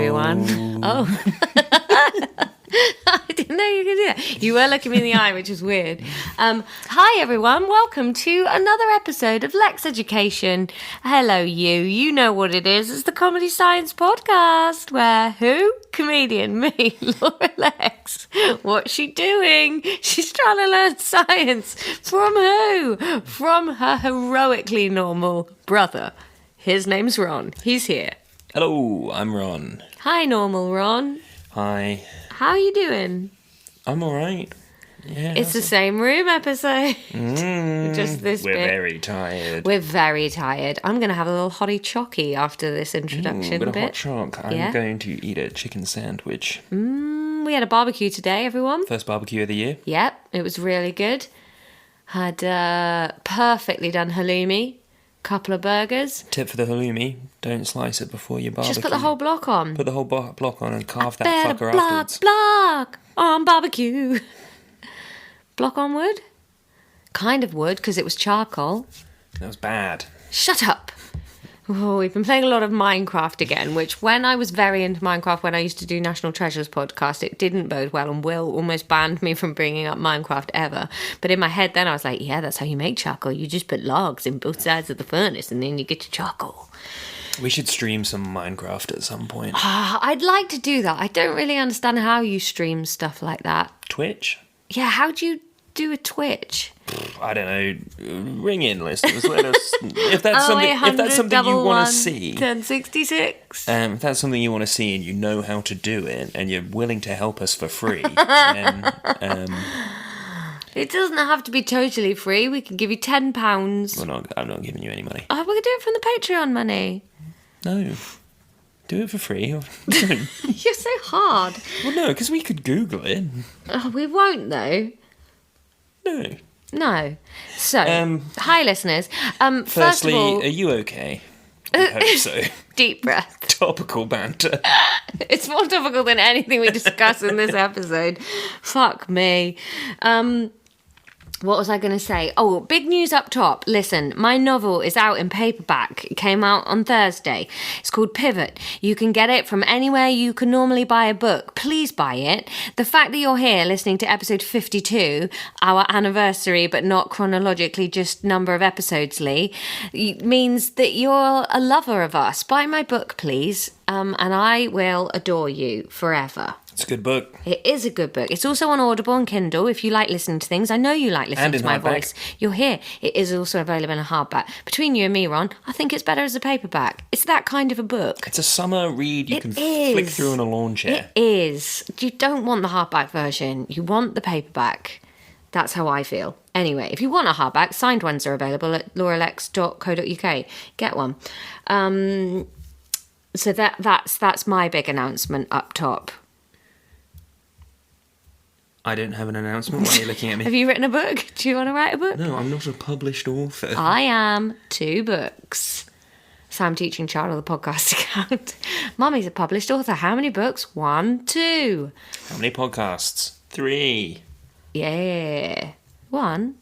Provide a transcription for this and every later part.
everyone. Oh. I didn't know you could do that. You were looking me in the eye, which is weird. Hi, everyone. Welcome to another episode of Lexx Education. Hello, you. You know what it is. It's the Comedy Science Podcast, where who? Comedian, me, Laura Lexx. What's she doing? She's trying to learn science. From who? From her heroically normal brother. His name's Ron. He's here. Hello, I'm Ron. Hi, normal Ron. Hi. How are you doing? I'm alright. Yeah. It's the same room episode. Just this We're bit. very tired. We're very tired. I'm going to have a little hottie chocky after this introduction Got a bit. hot choc. I'm going to eat a chicken sandwich. We had a barbecue today, everyone. First barbecue of the year. Yep, it was really good. Had perfectly done halloumi. Couple of burgers. Tip for the halloumi, don't slice it before you barbecue. Just put the whole block on. Put the whole block on and carve that fucker block, afterwards. block on barbecue. Block on wood? Kind of wood, because it was charcoal. That was bad. Shut up. Oh, we've been playing a lot of Minecraft again, which when I was very into Minecraft, when I used to do National Treasures podcast, it didn't bode well, and Will almost banned me from bringing up Minecraft ever. But in my head then I was like, yeah, that's how you make charcoal. You just put logs in both sides of the furnace and then you get your charcoal. We should stream some Minecraft at some point. I'd like to do that. I don't really understand how you stream stuff like that. Twitch? Yeah, how do you do a Twitch? I don't know. Ring in, listeners. Let us. If that's something you want to see, 1066. if that's something you want to see and you know how to do it and you're willing to help us for free, then It doesn't have to be totally free. We can give you £10. I'm not giving you any money. Oh, we can do it from the Patreon money. No. Do it for free. You're so hard. Well, no, because we could Google it. Oh, we won't, though. No. So, hi, listeners. First Firstly, of all, are you okay? I hope so. deep breath. Topical banter. It's more topical than anything we discuss in this episode. Fuck me. What was I going to say? Oh, big news up top. Listen, my novel is out in paperback. It came out on Thursday. It's called Pivot. You can get it from anywhere you can normally buy a book. Please buy it. The fact that you're here listening to episode 52, our anniversary, but not chronologically, just number of episodesly, means that you're a lover of us. Buy my book, please, and I will adore you forever. It's a good book. It is a good book. It's also on Audible and Kindle if you like listening to things. I know you like listening to my voice. You're here. It is also available in a hardback. Between you and me, Ron, I think it's better as a paperback. It's that kind of a book. It's a summer read you can flick through in a lawn chair. It is. You don't want the hardback version. You want the paperback. That's how I feel. Anyway, if you want a hardback, signed ones are available at lauralex.co.uk. Get one. So that's my big announcement up top. I don't have an announcement. Why are you looking at me? Have you written a book? Do you want to write a book? No, I'm not a published author. I am. 2 books. So I'm teaching Charlie the podcast account. Mummy's a published author. How many books? 1, 2. How many podcasts? 3. Yeah. 1.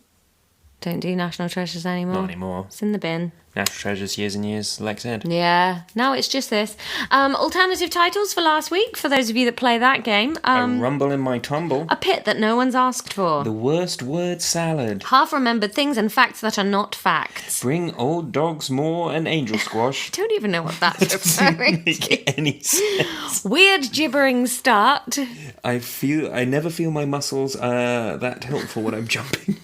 Don't do National Treasures anymore. Not anymore. It's in the bin. National Treasures, years and years, Lexx Ed. Yeah. Now it's just this. Alternative titles for last week, for those of you that play that game. A rumble in my tumble. A pit that no one's asked for. The worst word salad. Half-remembered things and facts that are not facts. Bring old dogs more and angel squash. I don't even know what that's referring to. Doesn't make any sense. Weird gibbering start. I never feel my muscles that helpful when I'm jumping.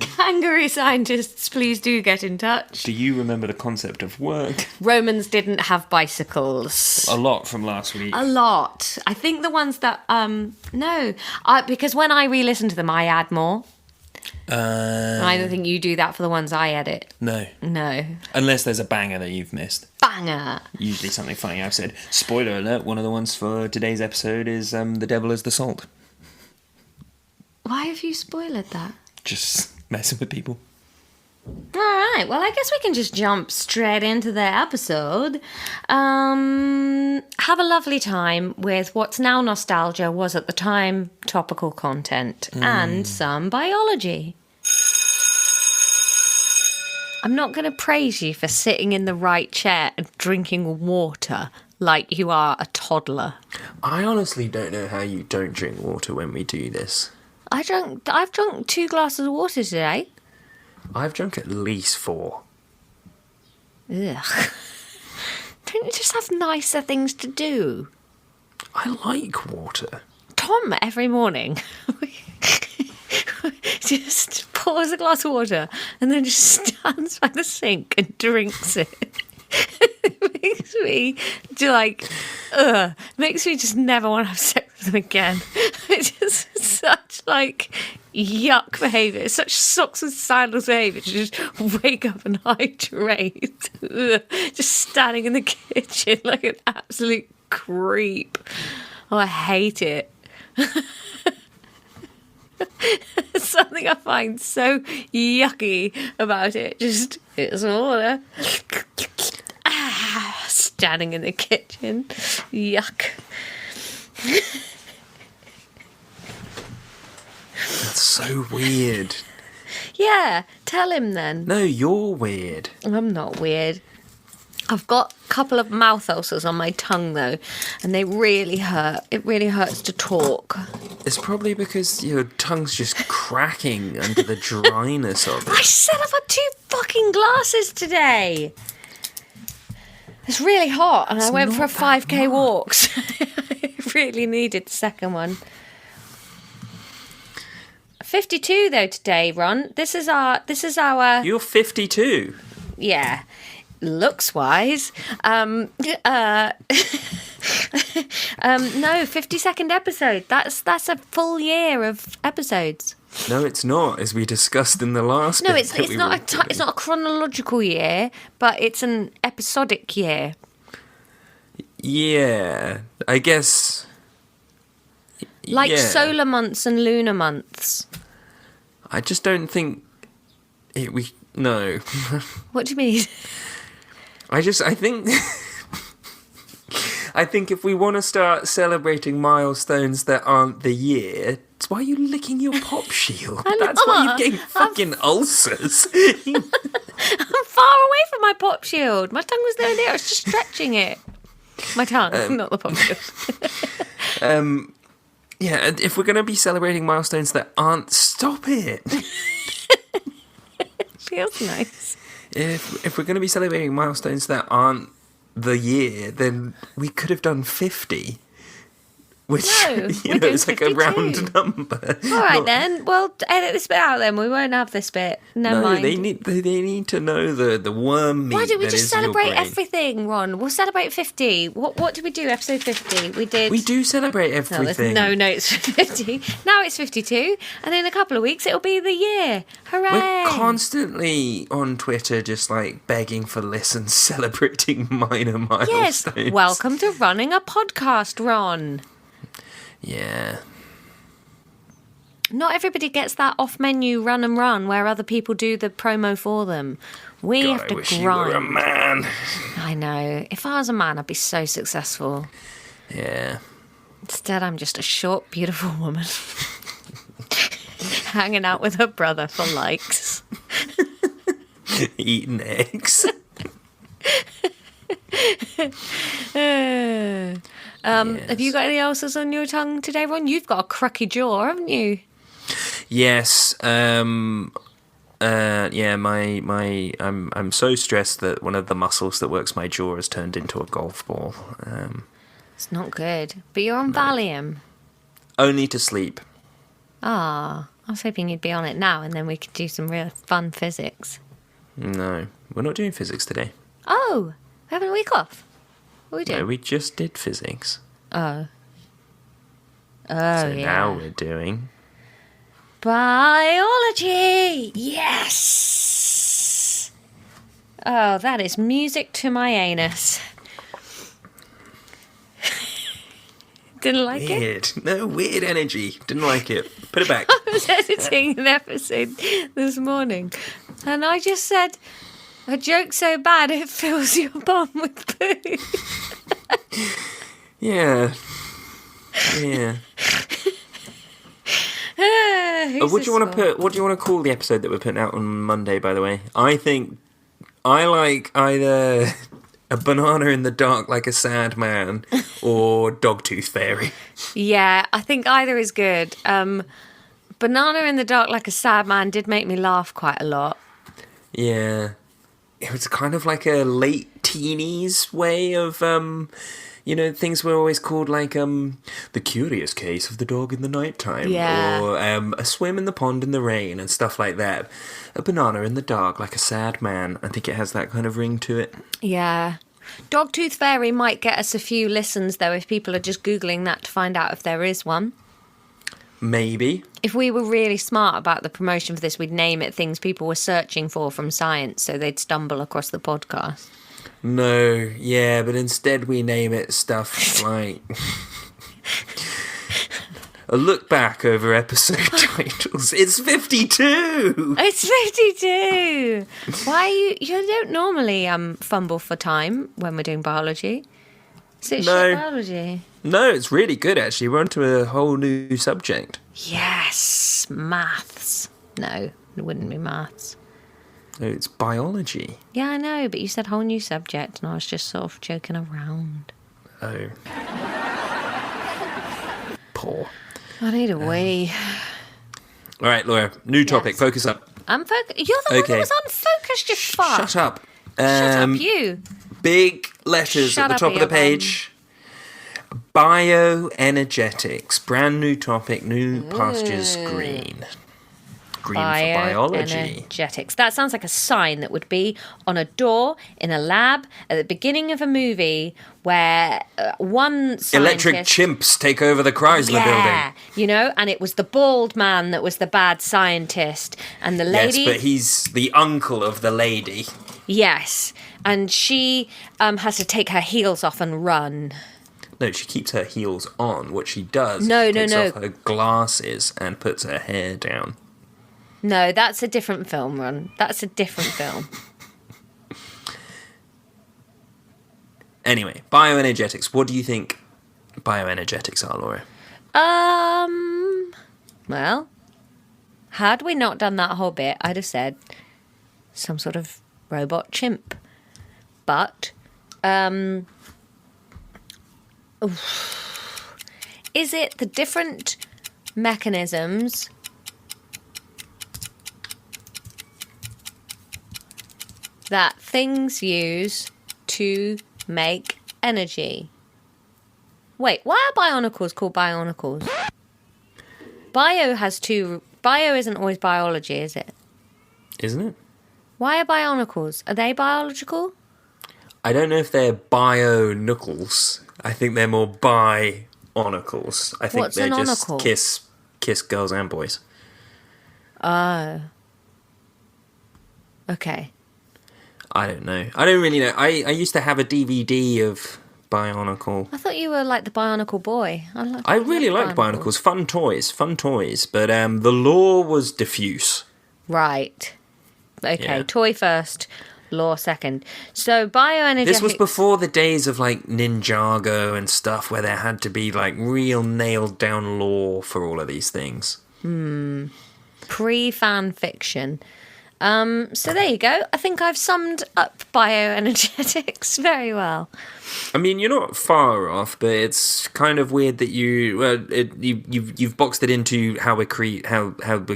Kangaroo scientists, please do get in touch. Do you remember the concept of work? Romans didn't have bicycles. A lot from last week. A lot. I think the ones that, because when I re-listen to them, I add more. I don't think you do that for the ones I edit. No. Unless there's a banger that you've missed. Banger. Usually something funny I've said. Spoiler alert, one of the ones for today's episode is The Devil is the Salt. Why have you spoiled that? Just messing with people. All right, well, I guess we can just jump straight into the episode. Have a lovely time with what's now nostalgia, was at the time topical content, and some biology. I'm not going to praise you for sitting in the right chair and drinking water like you are a toddler. I honestly don't know how you don't drink water when we do this. I've drunk 2 glasses of water today. I've drunk at least 4. Ugh. Don't you just have nicer things to do? I like water. Tom, every morning, just pours a glass of water and then just stands by the sink and drinks it. It makes me makes me just never want to have sex with him again. It's just such yuck behaviour. It's such socks and sandals behaviour to just wake up and hydrate. Just standing in the kitchen like an absolute creep. Oh, I hate it. Something I find so yucky about it. Just, it's water. Standing in the kitchen. Yuck. That's so weird. Yeah, tell him then. No, you're weird. I'm not weird. I've got a couple of mouth ulcers on my tongue, though, and they really hurt. It really hurts to talk. It's probably because your tongue's just cracking under the dryness of it. I said I've had 2 fucking glasses today. It's really hot, and I went for a 5k walk. So I really needed the second one. 52 though today, Ron. This is our. You're 52. Yeah. Looks wise. No, 52nd episode. That's a full year of episodes. No, it's not, as we discussed in the last. No, it's not a chronological year, but it's an episodic year. Yeah, I guess. Like solar months and lunar months. I just don't think no. What do you mean? I think I think if we want to start celebrating milestones that aren't the year, it's why you're licking your pop shield. That's why you're getting fucking ulcers. I'm far away from my pop shield. My tongue was there. I was just stretching it. My tongue, not the pop shield. Yeah, and if we're going to be celebrating milestones that aren't, stop it. Feels nice. If we're going to be celebrating milestones that aren't the year, then we could have done 50. Which, is like 52. A round number. All right, then. Well, edit this bit out then. We won't have this bit. Never mind. They need to know the worm meat. Why don't we just celebrate everything, Ron? We'll celebrate 50. What did we do, episode 50? We do celebrate everything. No, it's 50. Now it's 52. And in a couple of weeks, it'll be the year. Hooray. We're constantly on Twitter just begging for listens, celebrating minor milestones. Yes, welcome to running a podcast, Ron. Yeah. Not everybody gets that off-menu run and run where other people do the promo for them. We have to grind. You were a man. I know. If I was a man, I'd be so successful. Yeah. Instead, I'm just a short, beautiful woman. Hanging out with her brother for likes. Eating eggs. Yes. Have you got any ulcers on your tongue today, Ron? You've got a cracky jaw, haven't you? Yes. I'm so stressed that one of the muscles that works my jaw has turned into a golf ball. It's not good. But you're on Valium. Only to sleep. I was hoping you'd be on it now and then we could do some real fun physics. No, we're not doing physics today. Oh, we're having a week off. What are we doing? No, we just did physics. So yeah. Now we're doing biology. Yes. Oh, that is music to my anus. Didn't like it? Weird. No, weird energy. Didn't like it. Put it back. I was editing an episode this morning and I just said, a joke so bad it fills your bum with poo. Yeah. What do you want to call the episode that we're putting out on Monday, by the way? I think I like either a banana in the dark like a sad man or Dogtooth Fairy. Yeah, I think either is good. Banana in the dark like a sad man did make me laugh quite a lot. Yeah. It was kind of like a late teenies way of, things were always called like, The Curious Case of the Dog in the Nighttime. Yeah. Or, A Swim in the Pond in the Rain and stuff like that. A banana in the dark like a sad man. I think it has that kind of ring to it. Yeah. Dogtooth Fairy might get us a few listens, though, if people are just Googling that to find out if there is one. Maybe. If we were really smart about the promotion for this, we'd name it things people were searching for from science, so they'd stumble across the podcast. No, yeah, but instead we name it stuff like... A look back over episode titles. It's 52! It's 52! Why you don't normally fumble for time when we're doing biology. Is it shit biology? No, it's really good, actually. We're onto a whole new subject. Yes, maths. No, it wouldn't be maths. No, it's biology. Yeah, I know, but you said whole new subject, and I was just sort of joking around. Oh. Poor. I need a wee. All right, Laura, new topic. Focus up. I'm focused. You're the one that was unfocused, you fuck. Shut up. Shut up, you. Big letters at the top of the page. Bioenergetics. Brand new topic, new pastures green. Green for biology. Bioenergetics. That sounds like a sign that would be on a door in a lab at the beginning of a movie where one scientist... Electric chimps take over the Chrysler building. You know, and it was the bald man that was the bad scientist. And the lady... Yes, but he's the uncle of the lady. Yes, and she has to take her heels off and run. No, she keeps her heels on. What she does, she takes off her glasses and puts her hair down. No, that's a different film, Ron. That's a different film. Anyway, bioenergetics. What do you think bioenergetics are, Laura? Well, had we not done that whole bit, I'd have said some sort of robot chimp. But, is it the different mechanisms that things use to make energy? Wait, why are bionicles called bionicles? Bio isn't always biology, is it? Isn't it? Why are bionicles? Are they biological? I don't know if they're bio-knuckles. I think they're more bi-onicles. I think they're just kiss girls and boys. Oh. Okay. I don't know. I don't really know. I used to have a DVD of Bionicle. I thought you were like the Bionicle boy. I really liked Bionicles. Fun toys. But the lore was diffuse. Right. Okay, Yeah. Toy first, lore second. So bioenergetics... This was before the days of like Ninjago and stuff where there had to be like real nailed down lore for all of these things. Pre-fan fiction. So there you go. I think I've summed up bioenergetics very well. I mean, you're not far off, but it's kind of weird that you've boxed it into how we're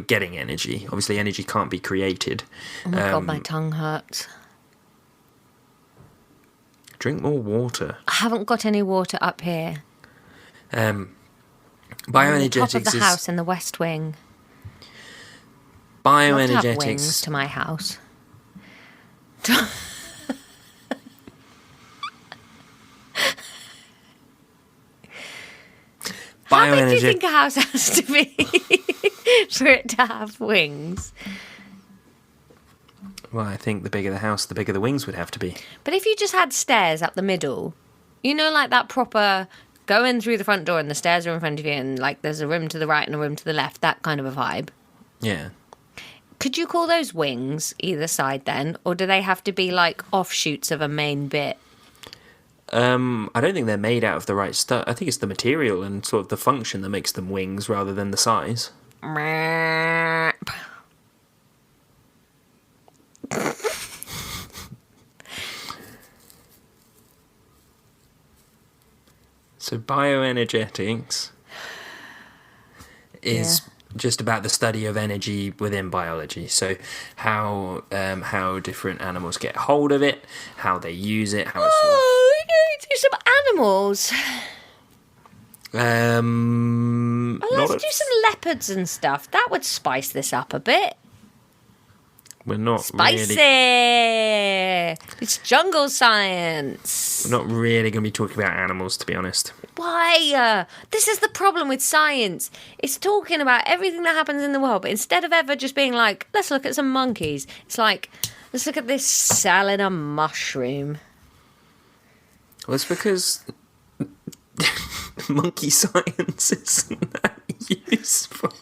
getting energy. Obviously, energy can't be created. Oh my god, my tongue hurts. Drink more water. I haven't got any water up here. Bioenergetics on the top of the house in the West Wing. Bioenergetics. Not to have wings to my house. How big do you think a house has to be for it to have wings? Well, I think the bigger the house, the bigger the wings would have to be. But if you just had stairs up the middle, you know, like that proper go in through the front door and the stairs are in front of you and like there's a room to the right and a room to the left, that kind of a vibe. Yeah. Could you call those wings either side then? Or do they have to be like offshoots of a main bit? I don't think they're made out of the right stuff. I think it's the material and sort of the function that makes them wings rather than the size. So bioenergetics is just about the study of energy within biology. So how different animals get hold of it, how they use it, how it's... Oh, do some animals. Let's do some leopards and stuff. That would spice this up a bit. We're not Spicy! really... It's jungle science. We're not really going to be talking about animals, to be honest. Why? This is the problem with science. It's talking about everything that happens in the world, but instead of ever just being like, let's look at some monkeys, it's like, let's look at this cell in a mushroom. Well, it's because monkey science isn't that useful.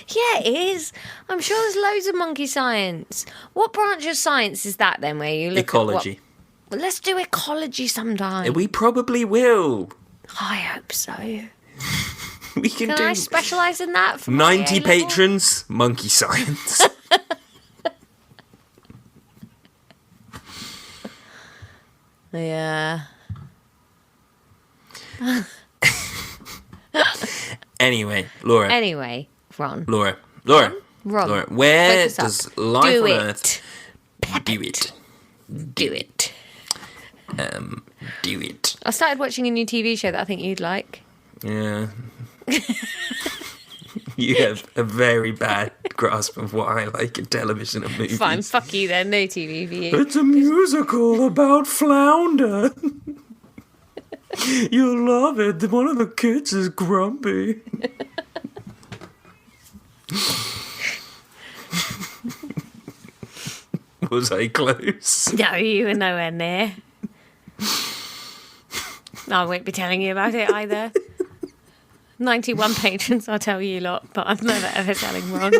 Yeah, it is. I'm sure there's loads of monkey science. What branch of science is that then, where you look Ecology. Well, let's do ecology sometime. We probably will. I hope so. We can Can do I specialise in that? For 90 my A-level? patrons, monkey science. Yeah. Anyway, Laura. Ron. Laura. Ron. Laura, where Focus up. does life Do on it. Earth do it? Do it. Do it. I started watching a new TV show that I think you'd like. Yeah. You have a very bad grasp of what I like in television and movies. Fine, fuck you then. No TV for you. It's a musical about flounder. You'll love it. One of the kids is grumpy. Was I close? No, you were nowhere near. I won't be telling you about it either. 91 patrons, I'll tell you lot, but I'm never ever telling Ron.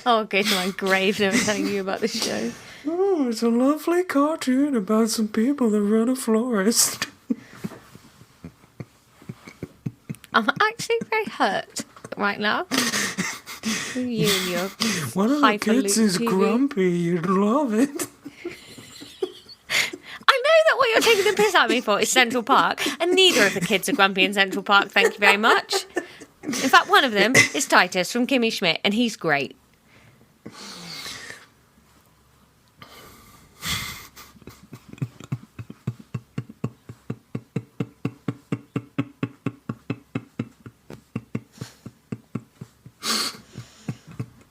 I'll go to my grave never telling you about this show. Oh, it's a lovely cartoon about some people that run a florist. I'm actually very hurt right now. You and your One of the kids is TV. grumpy. You'd love it. I know that what you're taking the piss out of me for is Central Park, and neither of the kids are grumpy in Central Park, thank you very much. In fact, one of them is Titus from Kimmy Schmidt, and he's great.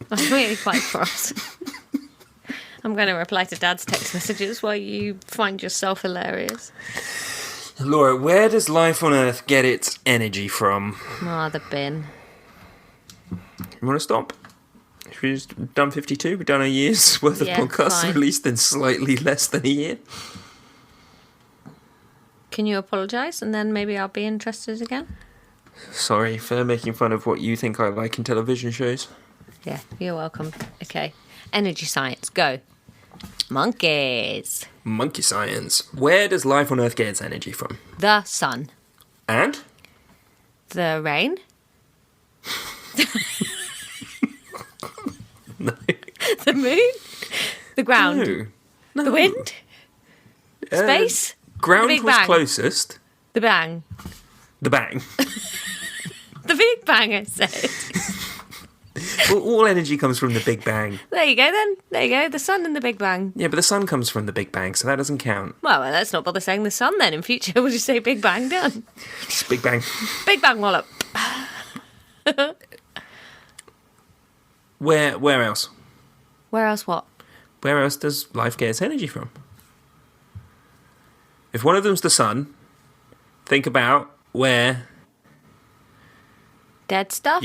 I'm really quite cross. I'm going to reply to Dad's text messages while you find yourself hilarious. Laura, where does life on Earth get its energy from? Ah, the bin. You want to stop? We've just done 52. We've done a year's worth of Yeah, podcasts fine. released in slightly less than a year. Can you apologise and then maybe I'll be interested again? Sorry for making fun of what you think I like in television shows. Yeah, you're welcome. Okay. Energy science, go. Monkeys. Monkey science. Where does life on Earth get its energy from? The sun. And? The rain. No. The moon. The ground. No. The wind. Space. Ground The Big was Bang. closest. The bang. The bang. The Big Bang, I said. Well, all energy comes from the Big Bang. There you go then. There you go. The sun and the Big Bang. Yeah, but the sun comes from the Big Bang, so that doesn't count. Well, let's not bother saying the sun then. In future, we'll just say Big Bang done. Just Big Bang. Big Bang wallop. Where else? Where else what? Where else does life get its energy from? If one of them's the sun, think about where Dead stuff?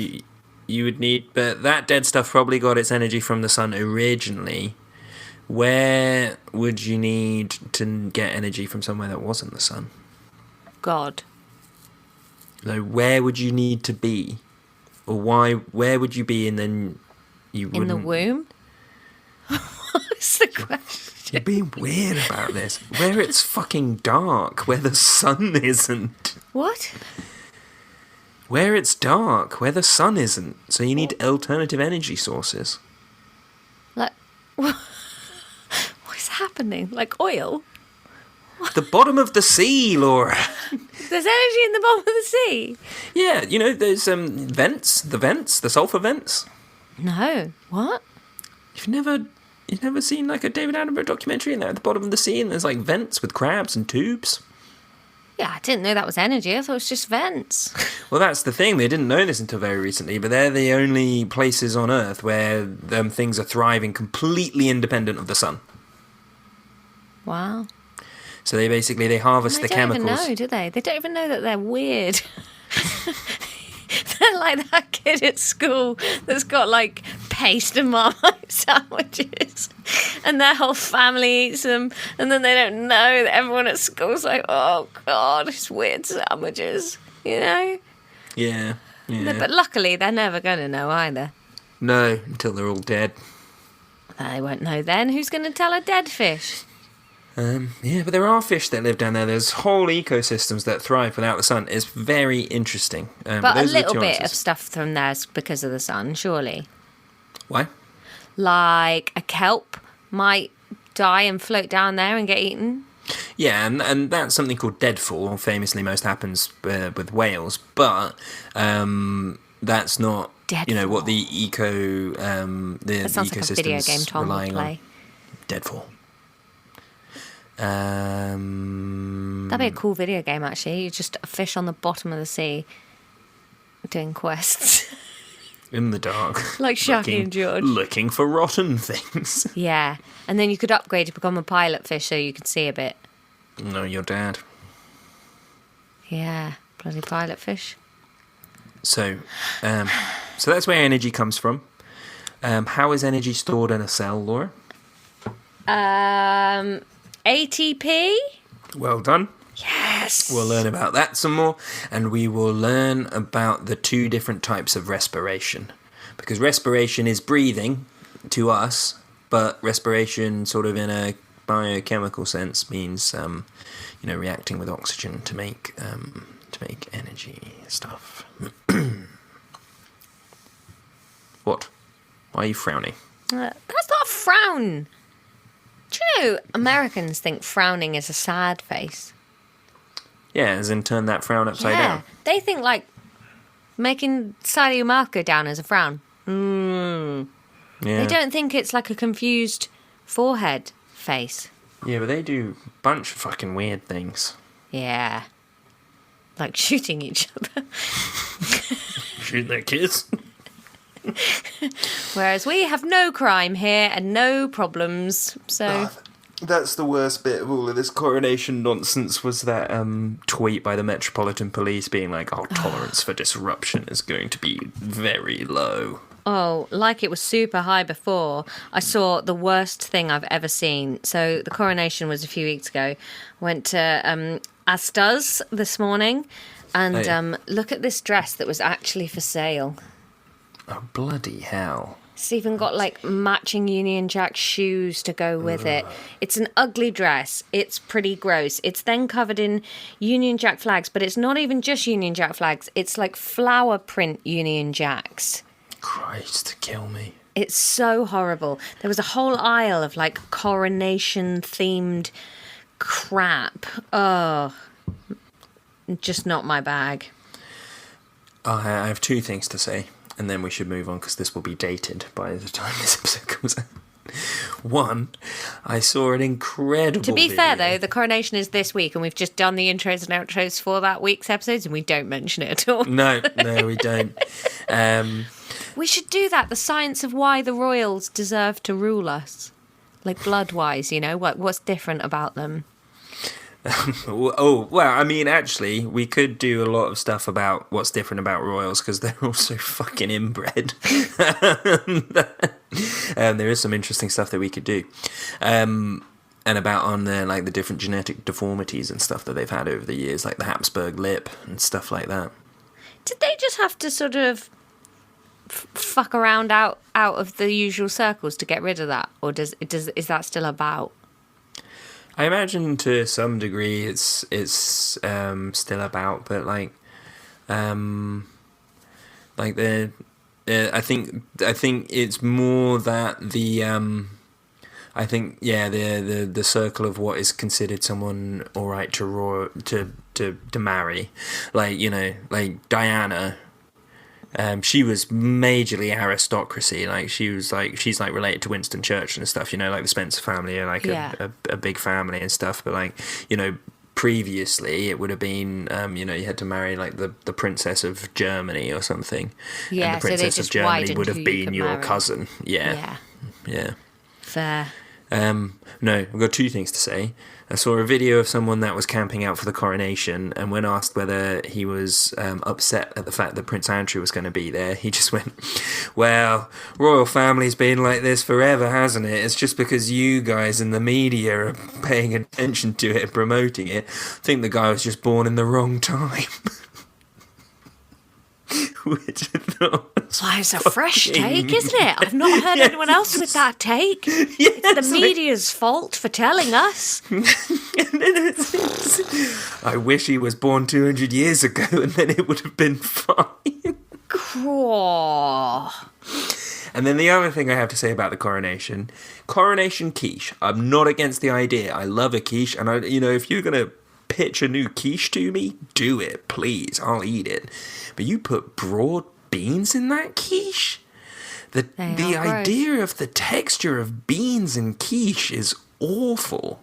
you would need... But that dead stuff probably got its energy from the sun originally. Where would you need to get energy from somewhere that wasn't the sun? God. So where would you need to be? Or where would you be and then you wouldn't... In the womb? What's the question? You're being weird about this. Where it's fucking dark, where the sun isn't. What? Where it's dark, where the sun isn't. So you need alternative energy sources. Like, what's happening? Like oil? The bottom of the sea, Laura. There's energy in the bottom of the sea? Yeah, there's the sulfur vents. No. What? You've never seen like a David Attenborough documentary and they're at the bottom of the sea and there's like vents with crabs and tubes? Yeah, I didn't know that was energy. I thought it was just vents. Well, that's the thing. They didn't know this until very recently, but they're the only places on Earth where things are thriving completely independent of the sun. Wow. So they harvest the chemicals. They don't even know, do they? They don't even know that they're weird. They're like that kid at school that's got like paste and Marmite sandwiches and their whole family eats them, and then they don't know that everyone at school's like, oh God, it's weird sandwiches, Yeah. But luckily they're never going to know either. No, until they're all dead. They won't know then. Who's going to tell a dead fish? Yeah, but there are fish that live down there. There's whole ecosystems that thrive without the sun. It's very interesting. But a little bit of stuff from there's because of the sun, surely. Why? Like a kelp might die and float down there and get eaten. Yeah, and that's something called deadfall. Famously, most happens with whales, but that's not Deadfall. What the the sounds like a video game ecosystems Tom would relying play. on. Deadfall. That'd be a cool video game, actually. You're just a fish on the bottom of the sea doing quests. In the dark. Like Shaggy and George. Looking for rotten things. Yeah. And then you could upgrade to become a pilot fish so you could see a bit. No, your dad. Yeah. Bloody pilot fish. So that's where energy comes from. How is energy stored in a cell, Laura? ATP? Well done. Yes. We'll learn about that some more, and we will learn about the two different types of respiration. Because respiration is breathing to us, but respiration sort of in a biochemical sense means, reacting with oxygen to make energy stuff. What? Why are you frowning? That's not a frown. Do you know Americans think frowning is a sad face? Yeah, as in turn that frown upside down. They think like making side of your mouth go down as a frown. Yeah. They don't think it's like a confused forehead face. Yeah, but they do a bunch of fucking weird things. Yeah. Like shooting each other. Shooting their kids. Whereas we have no crime here and no problems, so... That's the worst bit of all of this coronation nonsense was that tweet by the Metropolitan Police being like, tolerance for disruption is going to be very low. Oh, like it was super high before. I saw the worst thing I've ever seen. So the coronation was a few weeks ago. Went to Asda's this morning and look at this dress that was actually for sale. Oh, bloody hell. It's even got like matching Union Jack shoes to go with it. It's an ugly dress. It's pretty gross. It's then covered in Union Jack flags, but it's not even just Union Jack flags. It's like flower print Union Jacks. Christ, kill me. It's so horrible. There was a whole aisle of like coronation themed crap. Oh, just not my bag. I have two things to say. And then we should move on because this will be dated by the time this episode comes out. One, I saw an incredible To be video. fair, though, the coronation is this week, and we've just done the intros and outros for that week's episodes, and we don't mention it at all. No, we don't. We should do that, the science of why the royals deserve to rule us. Like blood-wise, what's different about them. Actually, we could do a lot of stuff about what's different about royals because they're all so fucking inbred. There is some interesting stuff that we could do, and about on the different genetic deformities and stuff that they've had over the years, like the Habsburg lip and stuff like that. Did they just have to sort of fuck around out of the usual circles to get rid of that, or is that still about? I imagine to some degree it's still about, but I think it's more that the I think the circle of what is considered someone all right to marry, like like Diana. She was majorly aristocracy. Like she's related to Winston Churchill and stuff. Like the Spencer family are like a big family and stuff. But like previously it would have been you had to marry like the princess of Germany or something. Yeah, and the princess of Germany would have been your cousin. Yeah. Fair. No, I've got two things to say. I saw a video of someone that was camping out for the coronation, and when asked whether he was upset at the fact that Prince Andrew was going to be there, he just went, well, royal family's been like this forever, hasn't it? It's just because you guys in the media are paying attention to it and promoting it. I think the guy was just born in the wrong time. Which I thought was it's a fresh take, isn't it? I've not heard anyone else with that take. It's the media's fault for telling us. I wish he was born 200 years ago, and then it would have been fine. Cool. And then the other thing I have to say about the coronation quiche. I'm not against the idea. I love a quiche, and if you're gonna pitch a new quiche to me, do it, please. I'll eat it. But you put broad beans in that quiche? The idea of the texture of beans in quiche is awful.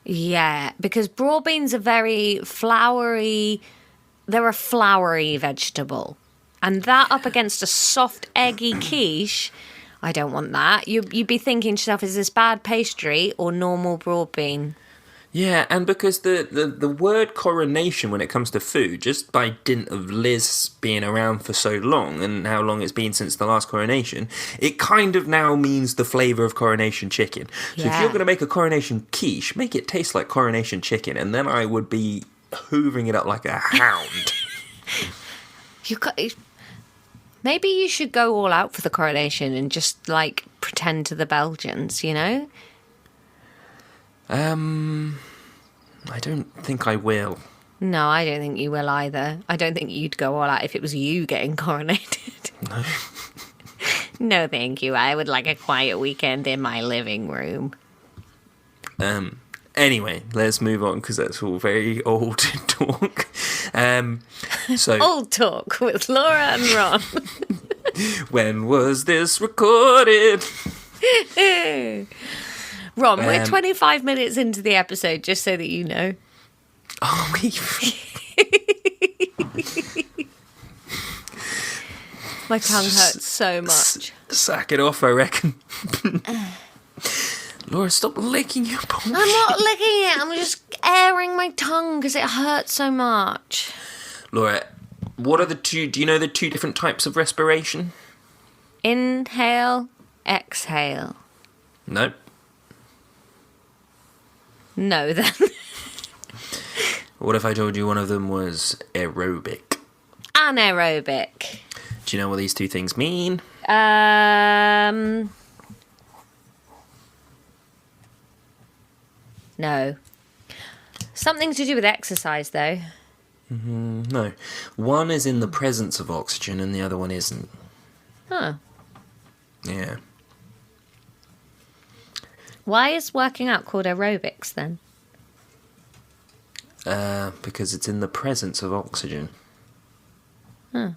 Yeah, because broad beans are very floury. They're a floury vegetable. And that up against a soft, eggy quiche, I don't want that. You'd be thinking to yourself, is this bad pastry or normal broad bean? Yeah, and because the word coronation when it comes to food, just by dint of Liz being around for so long and how long it's been since the last coronation, it kind of now means the flavour of coronation chicken. So if you're going to make a coronation quiche, make it taste like coronation chicken, and then I would be hoovering it up like a hound. Maybe you should go all out for the coronation and just, like, pretend to the Belgians, I don't think I will. No, I don't think you will either. I don't think you'd go all out if it was you getting coronated. No. No, thank you. I would like a quiet weekend in my living room. Anyway, let's move on because that's all very old talk. Old talk with Laura and Ron. When was this recorded? Ron, we're 25 minutes into the episode, just so that you know. Oh, my tongue hurts so much. Sack it off, I reckon. Laura, stop licking your bullshit. I'm not licking it. I'm just airing my tongue because it hurts so much. Laura, what are do you know the two different types of respiration? Inhale, exhale. Nope. No, then. What if I told you one of them was aerobic? Anaerobic. Do you know what these two things mean? No. Something to do with exercise, though. No. One is in the presence of oxygen and the other one isn't. Huh. Yeah. Why is working out called aerobics, then? Because it's in the presence of oxygen. Huh.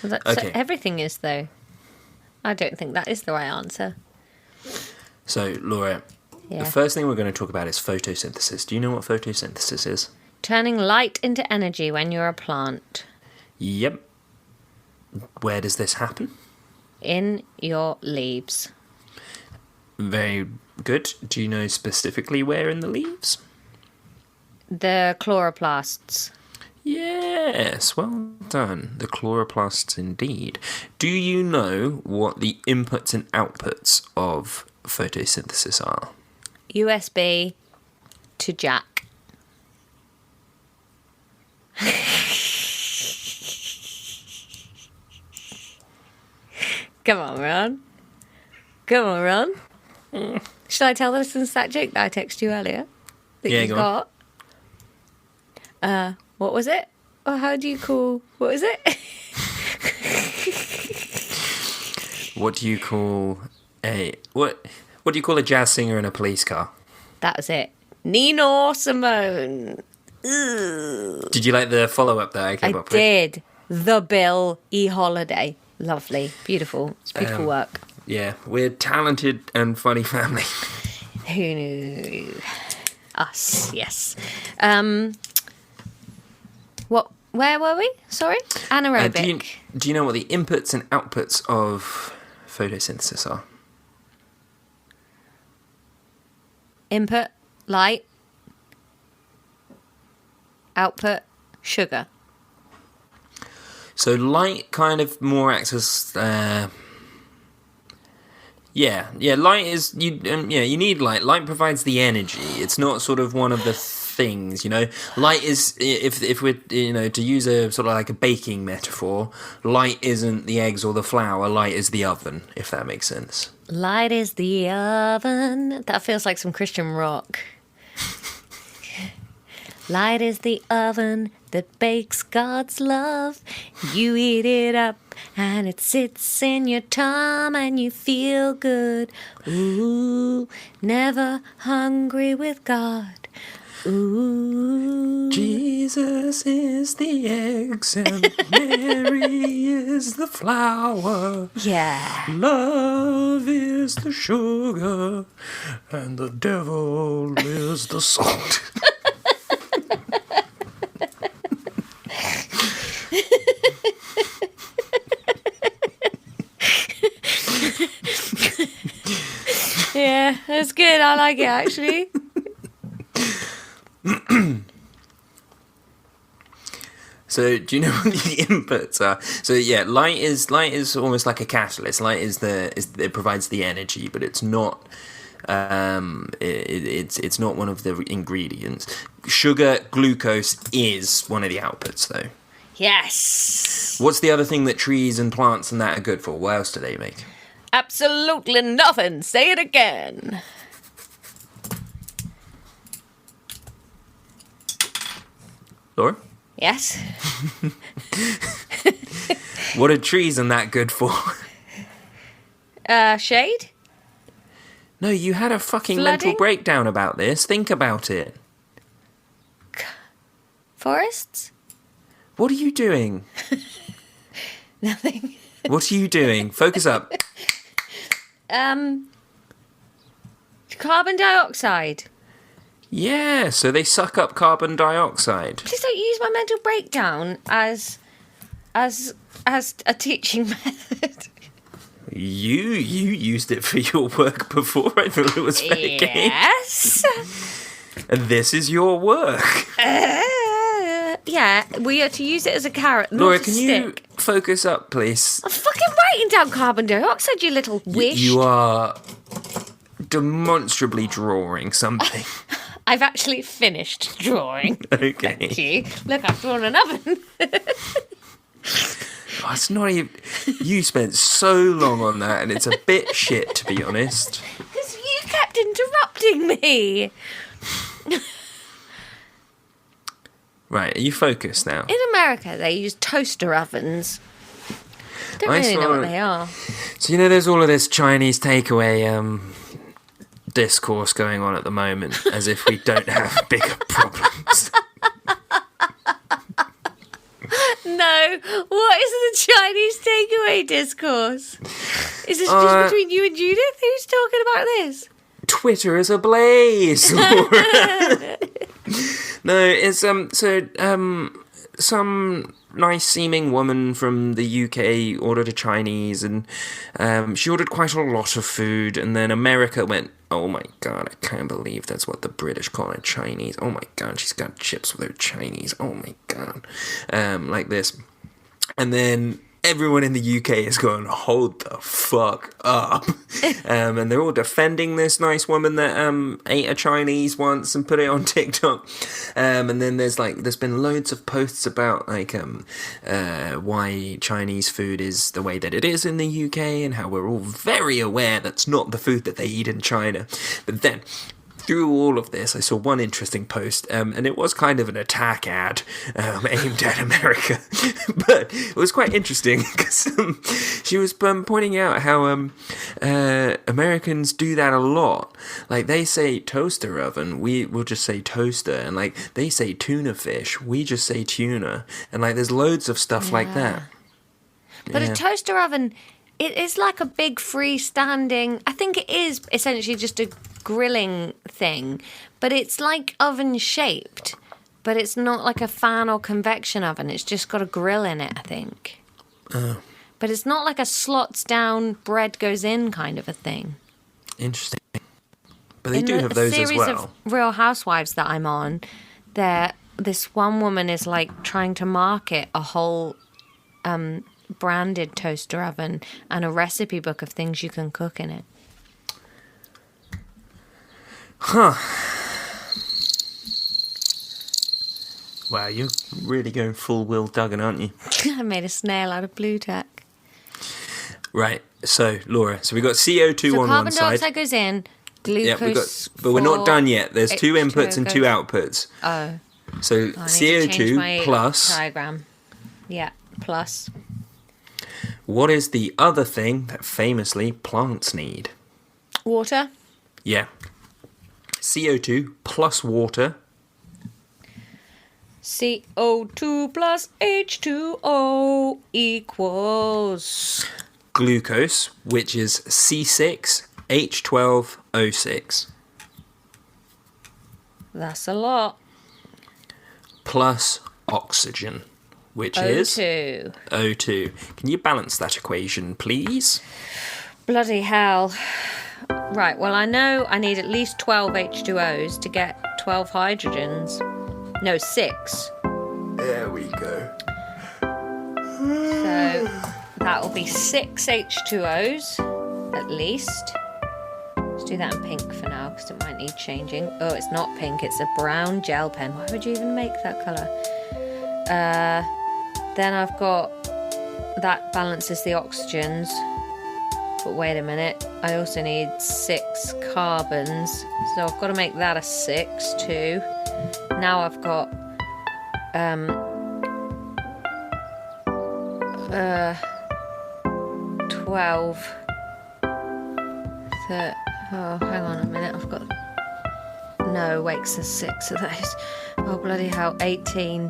Well, Okay. Everything is, though. I don't think that is the right answer. So, Laura, Yeah. the first thing we're going to talk about is photosynthesis. Do you know what photosynthesis is? Turning light into energy when you're a plant. Yep. Where does this happen? In your leaves. Very good. Do you know specifically where in the leaves? The chloroplasts. Yes, well done. The chloroplasts indeed. Do you know what the inputs and outputs of photosynthesis are? USB to jack. Come on, Ron. Come on, Ron. Should I tell the listeners that joke that I texted you earlier? That Yeah, you go got? What was it? Or how do you call... What was it? What do you call What do you call a jazz singer in a police car? That was it. Nina Simone. Ooh. Did you like the follow-up that I came up with? I did. The Bill E. Holiday. Lovely. Beautiful. It's beautiful work. Yeah, we're talented and funny family. Who knew? Us, yes. Where were we? Sorry? Anaerobic. Do you know what the inputs and outputs of photosynthesis are? Input, light. Output, sugar. So light kind of more acts as light is you need light. Light provides the energy. It's not sort of one of the things, Light is, if we're to use a sort of like a baking metaphor, light isn't the eggs or the flour, light is the oven, if that makes sense. Light is the oven. That feels like some Christian rock. Light is the oven that bakes God's love. You eat it up and it sits in your tongue and you feel good. Ooh, never hungry with God. Ooh. Jesus is the eggs and Mary is the flour. Yeah. Love is the sugar and the devil is the salt. Yeah, that's good. I like it, actually. So, do you know what the inputs are? So, yeah, light is almost like a catalyst. Light it provides the energy, but it's not. It's not one of the ingredients. Sugar, glucose is one of the outputs, though. Yes. What's the other thing that trees and plants and that are good for? What else do they make? Absolutely nothing. Say it again. Laura? Yes. What are trees and that good for? Shade? No, you had a fucking Flooding? mental breakdown about this. Think about it. Forests? What are you doing? Nothing. What are you doing? Focus up. Carbon dioxide. Yeah, so they suck up carbon dioxide. Please don't use my mental breakdown as a teaching method. You used it for your work before. I thought it was fair game. Yes. And this is your work. Yeah, we are to use it as a carrot, not Laura, a can stick. you focus up, please? I'm fucking writing down carbon dioxide, you little wish. You are demonstrably drawing something. I've actually finished drawing. Okay. Thank you. Look, I've drawn an oven. Oh, it's not even... You spent so long on that, and it's a bit shit, to be honest. Because you kept interrupting me. Right, are you focused now? In America, they use toaster ovens. Don't really know what they are. So, there's all of this Chinese takeaway discourse going on at the moment, as if we don't have bigger problems. No, what is the Chinese takeaway discourse? Is this just between you and Judith? Who's talking about this? Twitter is ablaze, Laura. No, it's some nice-seeming woman from the UK ordered a Chinese, and she ordered quite a lot of food, and then America went, oh my god, I can't believe that's what the British call a Chinese. Oh my god, she's got chips with her Chinese. Oh my god. Like this. And then everyone in the UK is going, hold the fuck up. And they're all defending this nice woman that ate a Chinese once and put it on TikTok. And then there's been loads of posts about why Chinese food is the way that it is in the UK and how we're all very aware that's not the food that they eat in China. But then through all of this, I saw one interesting post, and it was kind of an attack ad aimed at America, but it was quite interesting because she was pointing out how Americans do that a lot. Like, they say toaster oven, we will just say toaster, and like they say tuna fish, we just say tuna, and like there's loads of stuff like that. But a toaster oven, it is like a big freestanding. I think it is essentially just a grilling thing, but it's like oven shaped, but it's not like a fan or convection oven. It's just got a grill in it, I think. But it's not like a slots down, bread goes in kind of a thing. Interesting. But they do have those as well. In the series of Real Housewives that I'm on, this one woman is like trying to market a whole branded toaster oven and a recipe book of things you can cook in it. Huh. Wow, you're really going full Will Duggan, aren't you? I made a snail out of blue tack. Right, so, Laura, so we got CO2 on one carbon side. dioxide goes in, glucose... but we're not done yet. There's two inputs and two outputs. Oh. So, CO2 plus... diagram. Yeah, plus... What is the other thing that famously plants need? Water. Yeah. CO2 plus water. CO2 plus H2O equals... Glucose, which is C6H12O6. That's a lot. Plus oxygen, which is... O2. Can you balance that equation, please? Bloody hell. Right, well, I know I need at least 12 H2Os to get 12 hydrogens. No, 6. There we go. So that will be 6 H2Os, at least. Let's do that in pink for now, because it might need changing. Oh, it's not pink, it's a brown gel pen. Why would you even make that colour? Then I've got... That balances the oxygens. But wait a minute, I also need 6 carbons. So I've got to make that a 6 too. Now I've got 12. Oh, hang on a minute, I've got... No, wait, there's 6 of those. Oh, bloody hell, 18.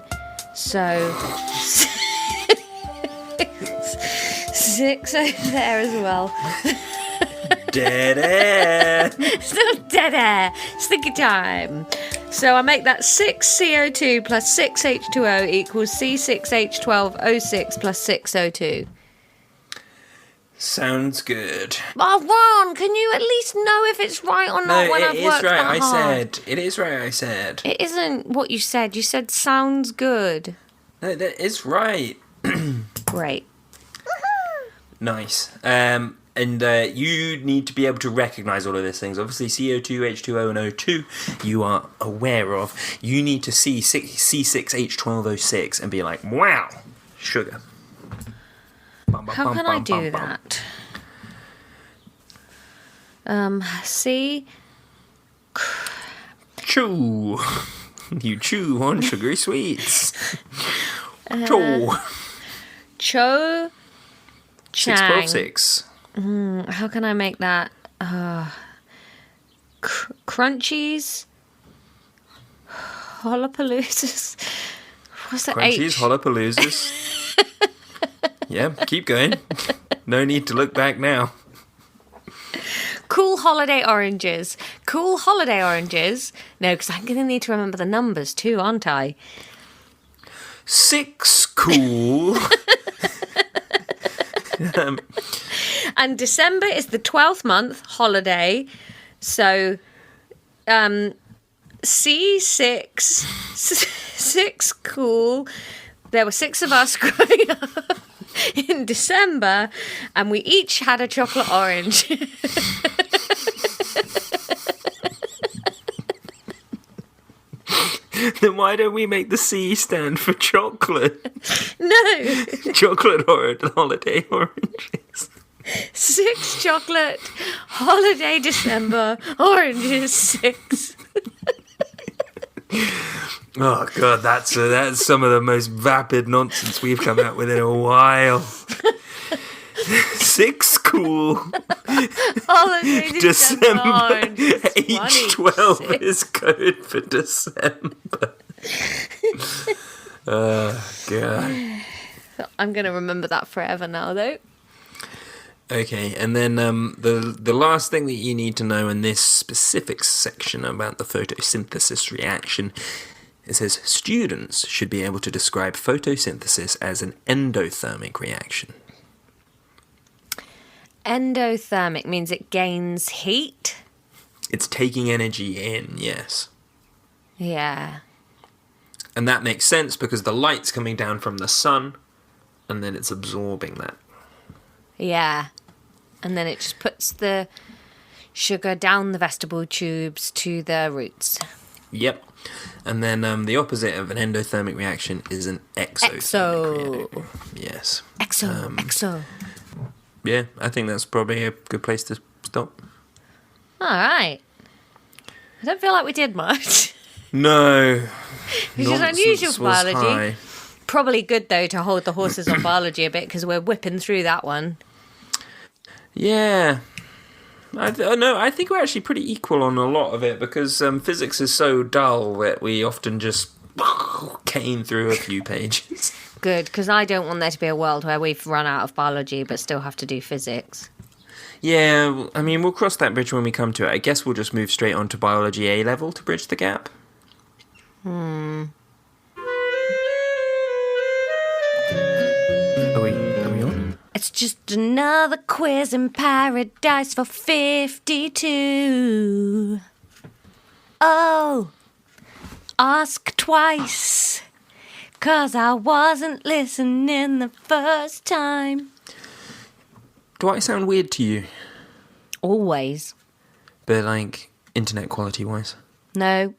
So... 6 over there as well. Dead air. Still dead air. Stinky time. So I make that 6 CO2 plus 6 H2O equals C6H12O6 plus 6 O2. Sounds good. Oh, Ron, can you at least know if it's right or not when I've worked that hard? It is right, I said. It isn't what you said. You said sounds good. No, that is right. Great. Nice. And you need to be able to recognise all of these things. Obviously, CO2, H2O, and O2 you are aware of. You need to see C6H12O6 and be like, wow, sugar. How can I do that? C... Chew. You chew on sugary sweets. Chew. Cho... Chang. 6 How can I make that? Crunchies? Hollapaloozas? What's that? Crunchies, H? Hollapaloozas. Yeah, keep going. No need to look back now. Cool holiday oranges. Cool holiday oranges. No, because I'm going to need to remember the numbers too, aren't I? 6 cool. And December is the 12th month holiday. So C6 6 cool. There were 6 of us growing up in December, and we each had a chocolate orange. Then why don't we make the C stand for chocolate? No. Chocolate holiday oranges. 6 chocolate, holiday December, oranges 6. Oh god, that's some of the most vapid nonsense we've come out with in a while. 6 cool. Holiday December, oranges H12 is code for December. Oh god. I'm going to remember that forever now, though. Okay, and then the last thing that you need to know in this specific section about the photosynthesis reaction, it says students should be able to describe photosynthesis as an endothermic reaction. Endothermic means it gains heat? It's taking energy in, yes. Yeah. And that makes sense because the light's coming down from the sun, and then it's absorbing that. Yeah. And then it just puts the sugar down the vegetable tubes to the roots. Yep. And then the opposite of an endothermic reaction is an exothermic reaction. Yes. Exo. Yeah, I think that's probably a good place to stop. All right. I don't feel like we did much. No. Which is unusual for biology. High. Probably good, though, to hold the horses on biology a bit because we're whipping through that one. Yeah. I think we're actually pretty equal on a lot of it because physics is so dull that we often just cane through a few pages. Good, because I don't want there to be a world where we've run out of biology but still have to do physics. Yeah, I mean, we'll cross that bridge when we come to it. I guess we'll just move straight on to biology A level to bridge the gap. Are we on? It's just another quiz in paradise for 52. Oh, ask twice, 'cause I wasn't listening the first time. Do I sound weird to you? Always. But, like, internet quality-wise? No.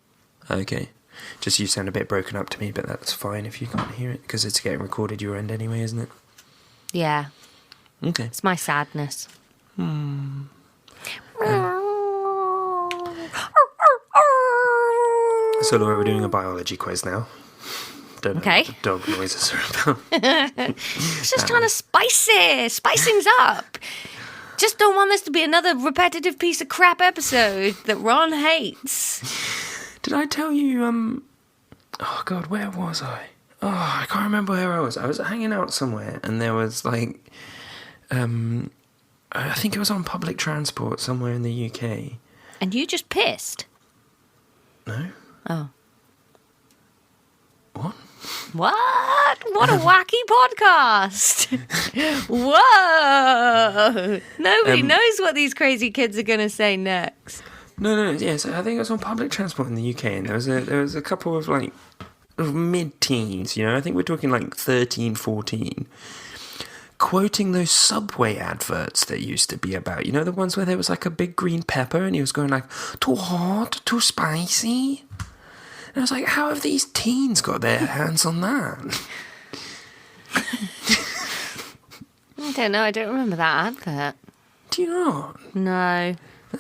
Okay. Just you sound a bit broken up to me, but that's fine if you can't hear it, because it's getting recorded your end anyway, isn't it? Yeah. Okay. It's my sadness. So, Laura, we're doing a biology quiz now. Don't know what the dog noises are about. It's just trying to spice things up. Just don't want this to be another repetitive piece of crap episode that Ron hates. Did I tell you, oh god, where was I? Oh, I can't remember where I was. I was hanging out somewhere and there was like, I think it was on public transport somewhere in the UK. And you just pissed? No. Oh. What? What? What a wacky podcast. Whoa. Nobody knows what these crazy kids are going to say next. No, yes, I think it was on public transport in the UK, and there was a couple of, like, mid-teens, you know, I think we're talking, like, 13, 14, quoting those Subway adverts that used to be about, you know, the ones where there was, like, a big green pepper, and he was going, like, too hot, too spicy, and I was like, how have these teens got their hands on that? I don't know, I don't remember that advert. Do you not? No.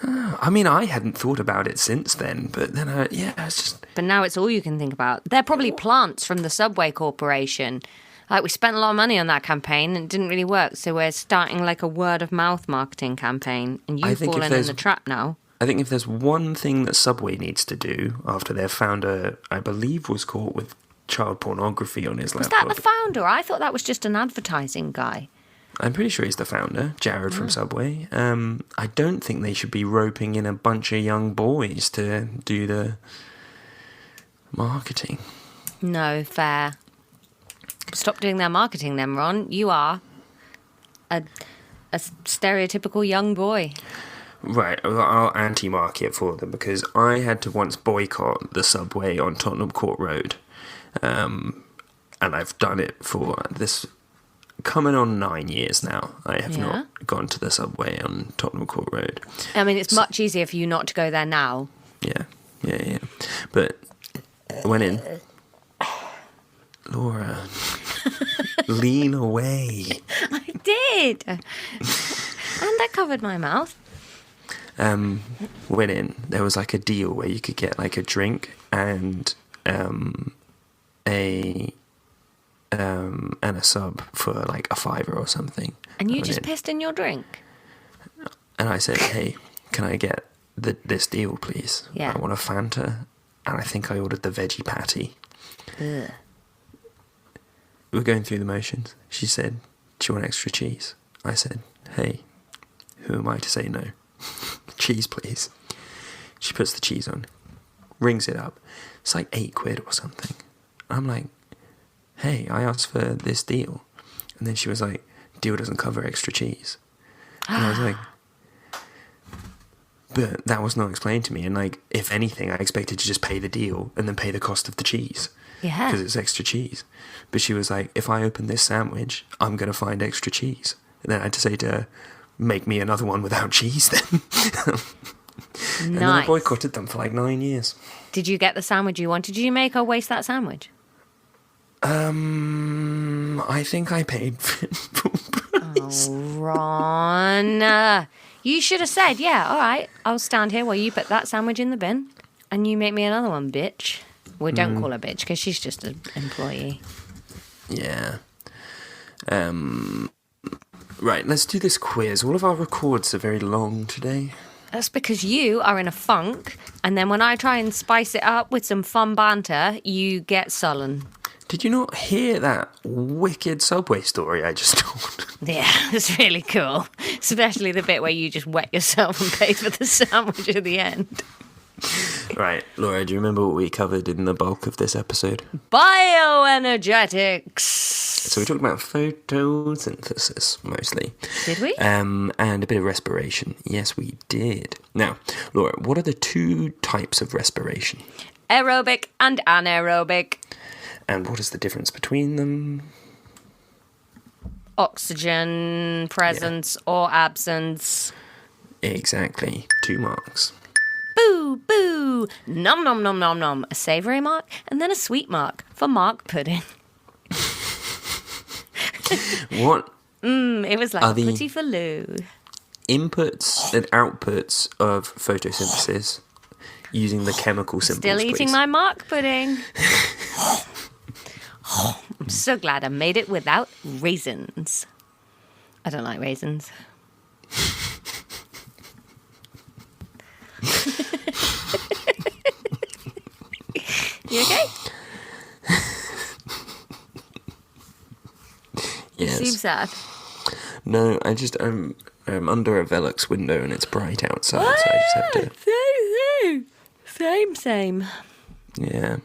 I mean, I hadn't thought about it since then, but then, it's just... But now it's all you can think about. They're probably plants from the Subway Corporation. Like, we spent a lot of money on that campaign and it didn't really work, so we're starting, like, a word-of-mouth marketing campaign, and you've fallen in the trap now. I think if there's one thing that Subway needs to do after their founder, I believe, was caught with child pornography on his laptop... Was that the founder? I thought that was just an advertising guy. I'm pretty sure he's the founder, Jared from Subway. I don't think they should be roping in a bunch of young boys to do the marketing. No, fair. Stop doing their marketing then, Ron. You are a stereotypical young boy. Right, I'll anti-market for them because I had to once boycott the Subway on Tottenham Court Road. And I've done it for this... coming on 9 years now. I have not gone to the Subway on Tottenham Court Road. I mean, it's much easier for you not to go there now. Yeah. But I went in. Laura, lean away. I did. And I covered my mouth. Went in. There was like a deal where you could get like a drink and a sub for like a £5 or something. And you just pissed in your drink? And I said, hey, can I get this deal, please? Yeah. I want a Fanta. And I think I ordered the veggie patty. Ugh. We were going through the motions. She said, do you want extra cheese? I said, hey, who am I to say no? Cheese, please. She puts the cheese on, rings it up. It's like £8 or something. I'm like, hey, I asked for this deal. And then she was like, deal doesn't cover extra cheese. And I was like, but that was not explained to me. And like, if anything, I expected to just pay the deal and then pay the cost of the cheese. Yeah. Because it's extra cheese. But she was like, if I open this sandwich, I'm going to find extra cheese. And then I had to say to her, make me another one without cheese then. And then I boycotted them for like 9 years. Did you get the sandwich you wanted? Did you make her waste that sandwich? I think I paid for price. Oh, Ron. You should have said, yeah, all right, I'll stand here while you put that sandwich in the bin and you make me another one, bitch. Well, don't call her bitch because she's just an employee. Yeah. Right, let's do this quiz. All of our records are very long today. That's because you are in a funk, and then when I try and spice it up with some fun banter, you get sullen. Did you not hear that wicked Subway story I just told? Yeah, it's really cool. Especially the bit where you just wet yourself and pay for the sandwich at the end. Right, Laura, do you remember what we covered in the bulk of this episode? Bioenergetics. So we talked about photosynthesis, mostly. Did we? And a bit of respiration. Yes, we did. Now, Laura, what are the two types of respiration? Aerobic and anaerobic. And what is the difference between them? Oxygen presence or absence. Exactly. 2 marks. Boo, boo. Nom, nom, nom, nom, nom. A savoury mark and then a sweet mark for Mark pudding. What? It was like Petit Faloo. Inputs and outputs of photosynthesis using the chemical symbols, Still eating please. my Mark pudding. I'm so glad I made it without raisins. I don't like raisins. You okay? Yes. You seem sad. No, I'm under a Velux window and it's bright outside, so I just have to... Same. Yeah,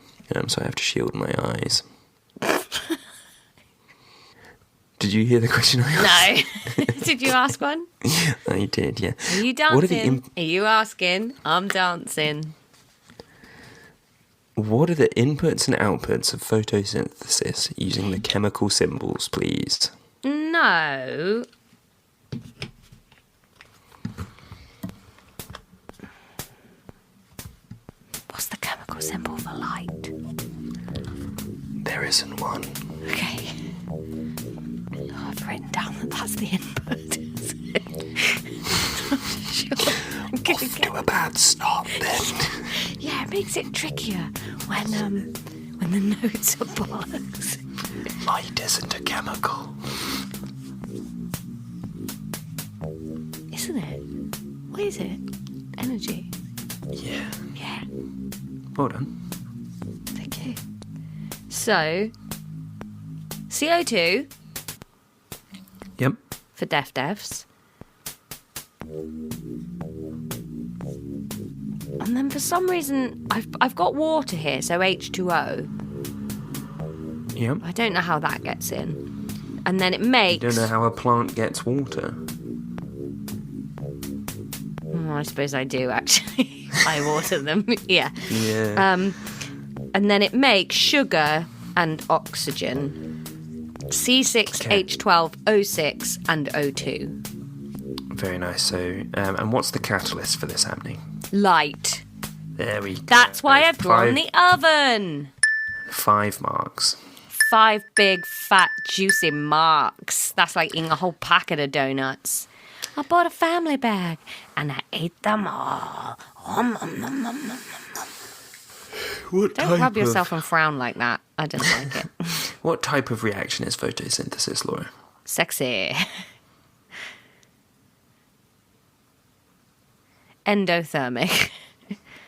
so I have to shield my eyes. Did you hear the question I asked? No. Did you ask one? I did, yeah. Are you dancing? Are you asking? I'm dancing. What are the inputs and outputs of photosynthesis using the chemical symbols, please? No. What's the chemical symbol for light? There isn't one. Okay. I've written down that that's the input. Sure. Off to a bad start then. Yeah, it makes it trickier when the notes are bollocks. Light isn't a chemical. Isn't it? What is it? Energy. Yeah. Yeah. Well done. Thank you. So, CO2 Yep. for deaf devs. And then for some reason, I've got water here, so H2O. Yep. I don't know how that gets in. And then it makes... You don't know how a plant gets water. I suppose I do, actually. I water them, yeah. Yeah. And then it makes sugar and oxygen. C6H12O6 and O2. Very nice. So, and what's the catalyst for this happening? Light. There we go. That's why I've drawn the oven. 5 marks. 5 big, fat, juicy marks. That's like eating a whole packet of donuts. I bought a family bag and I ate them all. Don't rub yourself and frown like that. I don't like it. What type of reaction is photosynthesis, Laura? Sexy. Endothermic.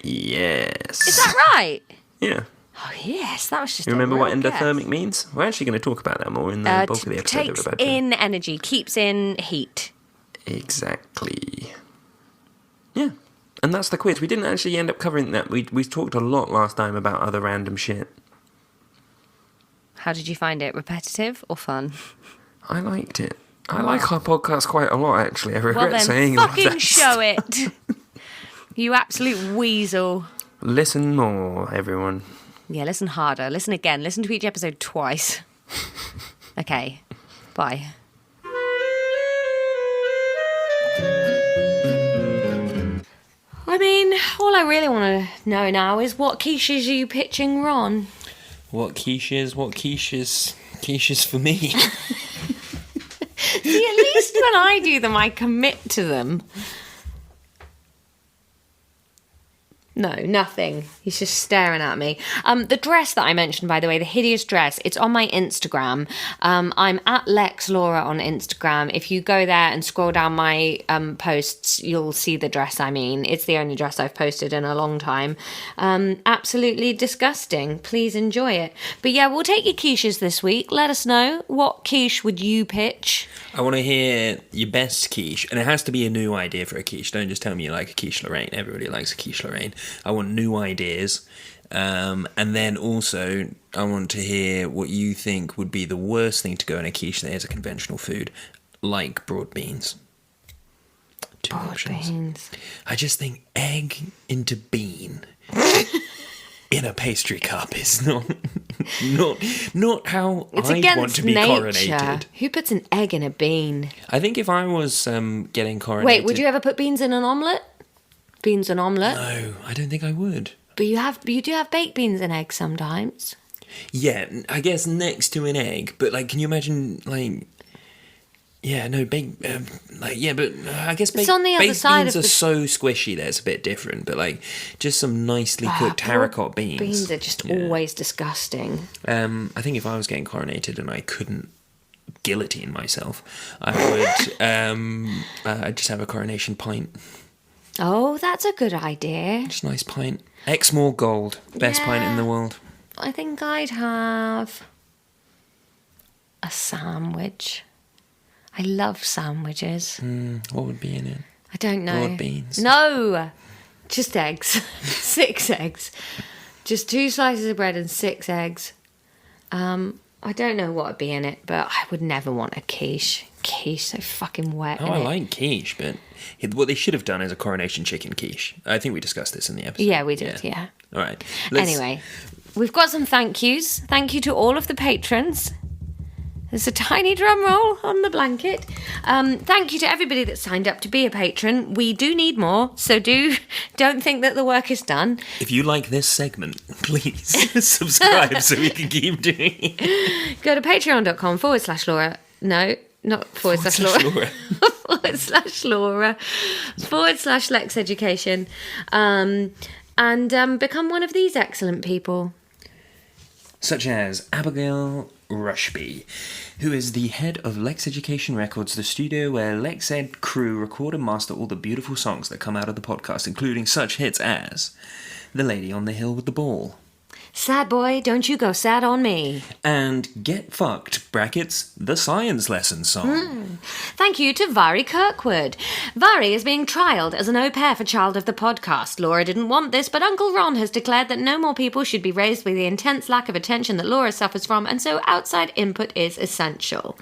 Yes. Is that right? Yeah. Oh, yes. That was just You remember a what real endothermic guess. means? We're actually going to talk about that more in the bulk of the episode that Takes we're about to. in energy, keeps in heat. Exactly. Yeah. And that's the quiz. We didn't actually end up covering that. We talked a lot last time about other random shit. How did you find it? Repetitive or fun? I liked it. I like our podcast quite a lot, actually. I regret Well then, saying all fucking that. show it. You absolute weasel. Listen more, everyone. Yeah, listen harder. Listen again. Listen to each episode twice. Okay. Bye. I mean, all I really want to know now is what quiches are you pitching Ron? What quiches for me. See, at least when I do them, I commit to them. No, nothing. He's just staring at me. The dress that I mentioned, by the way, the hideous dress, it's on my Instagram. I'm at Lexx Laura on Instagram. If you go there and scroll down my posts, you'll see the dress I mean. It's the only dress I've posted in a long time. Absolutely disgusting. Please enjoy it. But yeah, we'll take your quiches this week. Let us know. What quiche would you pitch? I want to hear your best quiche, and it has to be a new idea for a quiche. Don't just tell me you like a quiche Lorraine. Everybody likes a quiche Lorraine. I want new ideas. And then also, I want to hear what you think would be the worst thing to go in a quiche that is a conventional food, like broad beans. Two options. Beans. I just think egg into bean in a pastry cup is not how It's I against want to be nature. coronated. Who puts an egg in a bean? I think if I was getting coronated... Wait, would you ever put beans in an omelette? Beans and omelette? No, I don't think I would. But you do have baked beans and eggs sometimes. Yeah, I guess next to an egg, but like, can you imagine like... Yeah, no, baked... but I guess baked, on the other baked side beans of are the- so squishy that it's a bit different, but like, just some nicely cooked Broad haricot beans. Beans are just always disgusting. I think if I was getting coronated and I couldn't guillotine myself, I would I'd just have a coronation pint. Oh, that's a good idea. Just a nice pint. Exmoor Gold. Best pint in the world. I think I'd have a sandwich. I love sandwiches. What would be in it? I don't know. Broad beans. No, just eggs. 6 eggs. Just 2 slices of bread and 6 eggs. I don't know what would be in it, but I would never want a quiche. Quiche, so fucking wet. Oh, I like quiche, but what they should have done is a coronation chicken quiche. I think we discussed this in the episode. Yeah, we did, yeah. All right. Anyway, we've got some thank yous. Thank you to all of the patrons. There's a tiny drum roll on the blanket. Thank you to everybody that signed up to be a patron. We do need more, so don't think that the work is done. If you like this segment, please subscribe so we can keep doing it. Go to patreon.com/Laura. No, not /Laura. /Laura. /Lexx Education. And become one of these excellent people. Such as Abigail Rushby, who is the head of Lexx Education Records, the studio where Lexx Ed crew record and master all the beautiful songs that come out of the podcast, including such hits as The Lady on the Hill with the Ball, Sad boy, don't you go sad on me. and Get Fucked, brackets, the Science Lesson song. Thank you to Vari Kirkwood. Vari is being trialled as an au pair for Child of the Podcast. Laura didn't want this, but Uncle Ron has declared that no more people should be raised with the intense lack of attention that Laura suffers from, and so outside input is essential.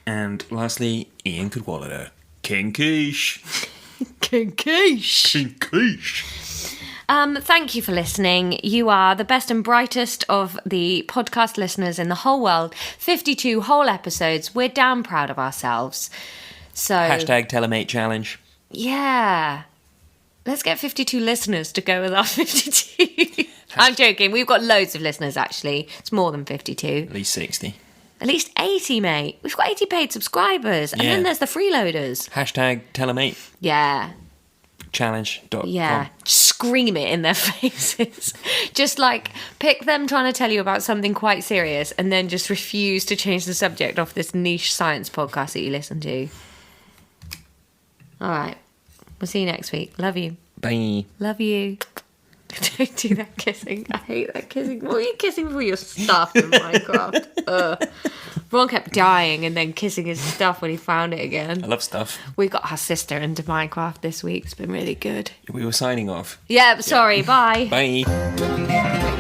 And lastly, Ian Cadwallader, King Quiche. Kinkish. King Quiche. Thank you for listening. You are the best and brightest of the podcast listeners in the whole world. 52 whole episodes. We're damn proud of ourselves. So Hashtag Telemate Challenge. yeah. Let's get 52 listeners to go with our 52. I'm joking. We've got loads of listeners, actually. It's more than 52. At least 60. At least 80, mate. We've got 80 paid subscribers. And then there's the freeloaders. Hashtag tell 'em 8. Yeah. Challenge.com. Yeah. Scream it in their faces. Just like pick them trying to tell you about something quite serious and then just refuse to change the subject off this niche science podcast that you listen to. All right. We'll see you next week. Love you. Bye. Love you. Don't do that kissing. I hate that kissing. What are you kissing for your stuff in Minecraft? Ron kept dying and then kissing his stuff when he found it again. I love stuff. We got our sister into Minecraft this week. It's been really good. We were signing off. Yeah, sorry. Bye. Bye.